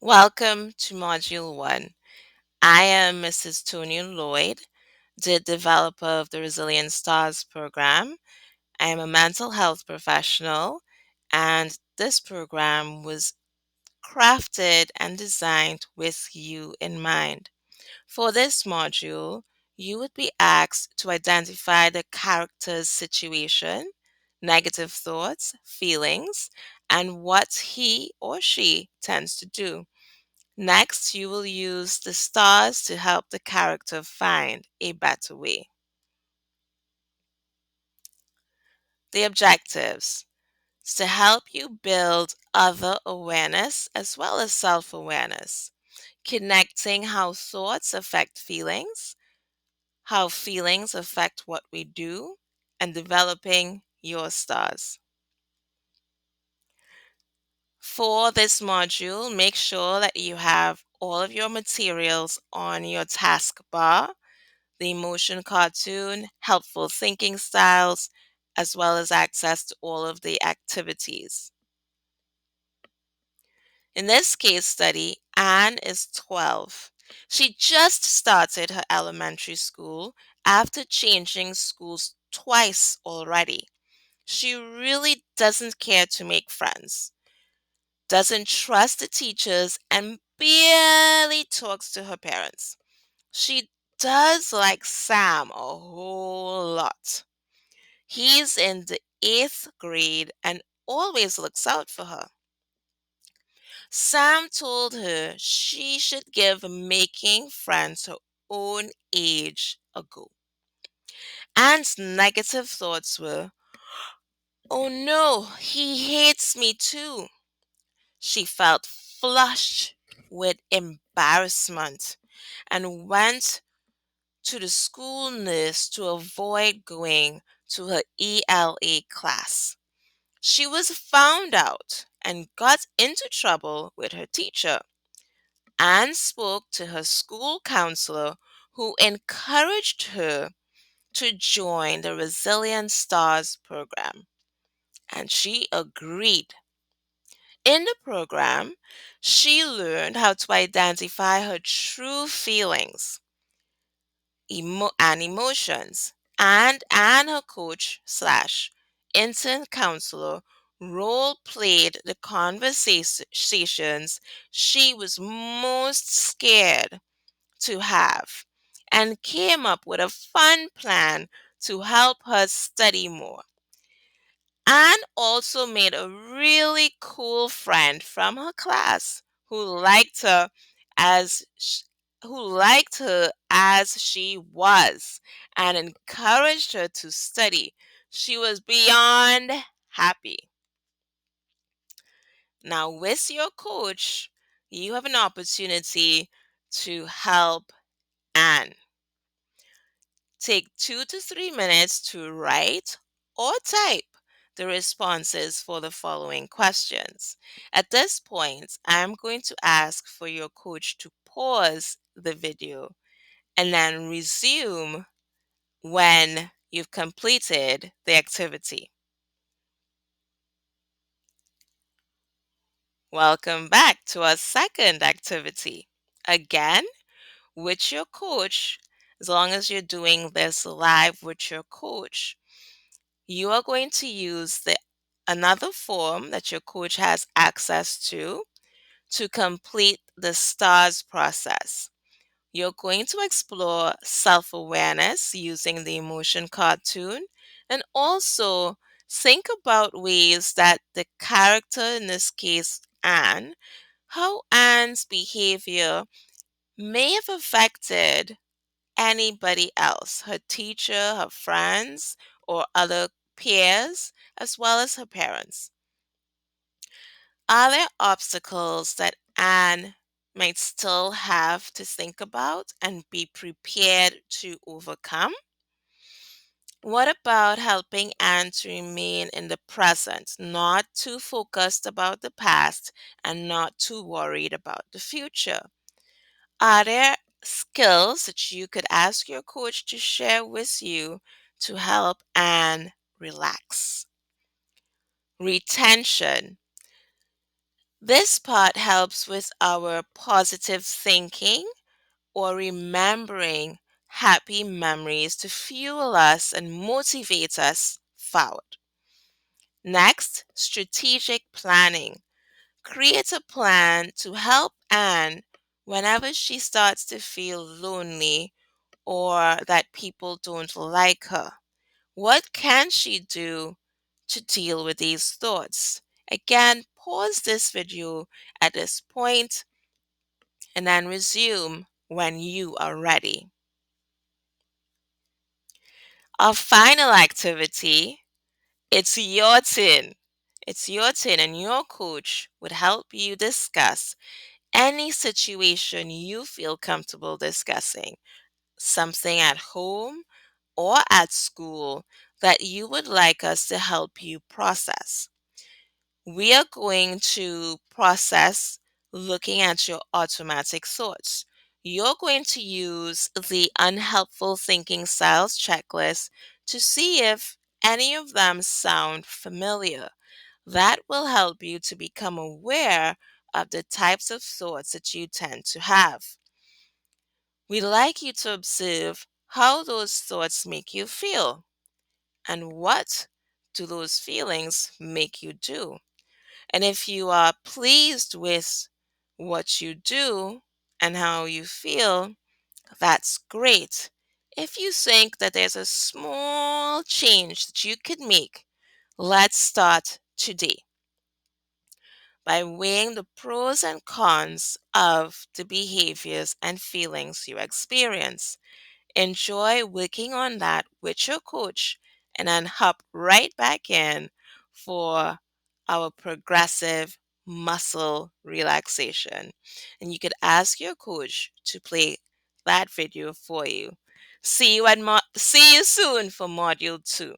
Welcome to Module 1. I am Mrs. Tonya Lloyd, the developer of the Resilient Stars program. I am a mental health professional, and this program was crafted and designed with you in mind. For this module, you would be asked to identify the character's situation, negative thoughts, feelings, and what he or she tends to do. Next, you will use the stars to help the character find a better way. The objectives is to help you build other awareness as well as self awareness, connecting how thoughts affect feelings, how feelings affect what we do, and developing your stars. For this module, make sure that you have all of your materials on your taskbar, the emotion cartoon, helpful thinking styles, as well as access to all of the activities. In this case study, Anne is 12. She just started her elementary school after changing schools twice already. She really doesn't care to make friends, doesn't trust the teachers, and barely talks to her parents. She does like Sam a whole lot. He's in the eighth grade and always looks out for her. Sam told her she should give making friends her own age a go. Anne's negative thoughts were, oh no, he hates me too. She felt flushed with embarrassment and went to the school nurse to avoid going to her ELA class. She was found out and got into trouble with her teacher. Anne spoke to her school counselor, who encouraged her to join the Resilient Stars program, and she agreed. In the program, she learned how to identify her true feelings and emotions, and her coach slash intern counselor role played the conversations she was most scared to have and came up with a fun plan to help her study more. Anne also made a really cool friend from her class as sh- who liked her as she was and encouraged her to study. She was beyond happy. Now, with your coach, you have an opportunity to help Anne. Take 2 to 3 minutes to write or type the responses for the following questions. At this point, I'm going to ask for your coach to pause the video and then resume when you've completed the activity. Welcome back to our second activity. Again, with your coach, as long as you're doing this live with your coach, you are going to use the another form that your coach has access to complete the STARS process. You're going to explore self-awareness using the emotion cartoon and also think about ways that the character, in this case Anne, how Anne's behavior may have affected anybody else, her teacher, her friends, or other peers, as well as her parents. Are there obstacles that Anne might still have to think about and be prepared to overcome? What about helping Anne to remain in the present, not too focused about the past and not too worried about the future? Are there skills that you could ask your coach to share with you to help Anne relax? Retention. This part helps with our positive thinking or remembering happy memories to fuel us and motivate us forward. Next, strategic planning. Create a plan to help Anne whenever she starts to feel lonely or that people don't like her. What can she do to deal with these thoughts? Again, pause this video at this point and then resume when you are ready. Our final activity, it's your turn. It's your turn, and your coach would help you discuss any situation you feel comfortable discussing, something at home or at school that you would like us to help you process. We are going to process looking at your automatic thoughts. You're going to use the unhelpful thinking styles checklist to see if any of them sound familiar. That will help you to become aware of the types of thoughts that you tend to have. We'd like you to observe how those thoughts make you feel and what do those feelings make you do. And if you are pleased with what you do and how you feel, that's great. If you think that there's a small change that you could make, let's start today by weighing the pros and cons of the behaviors and feelings you experience. Enjoy working on that with your coach and then hop right back in for our progressive muscle relaxation. And you could ask your coach to play that video for you. See you soon for module 2.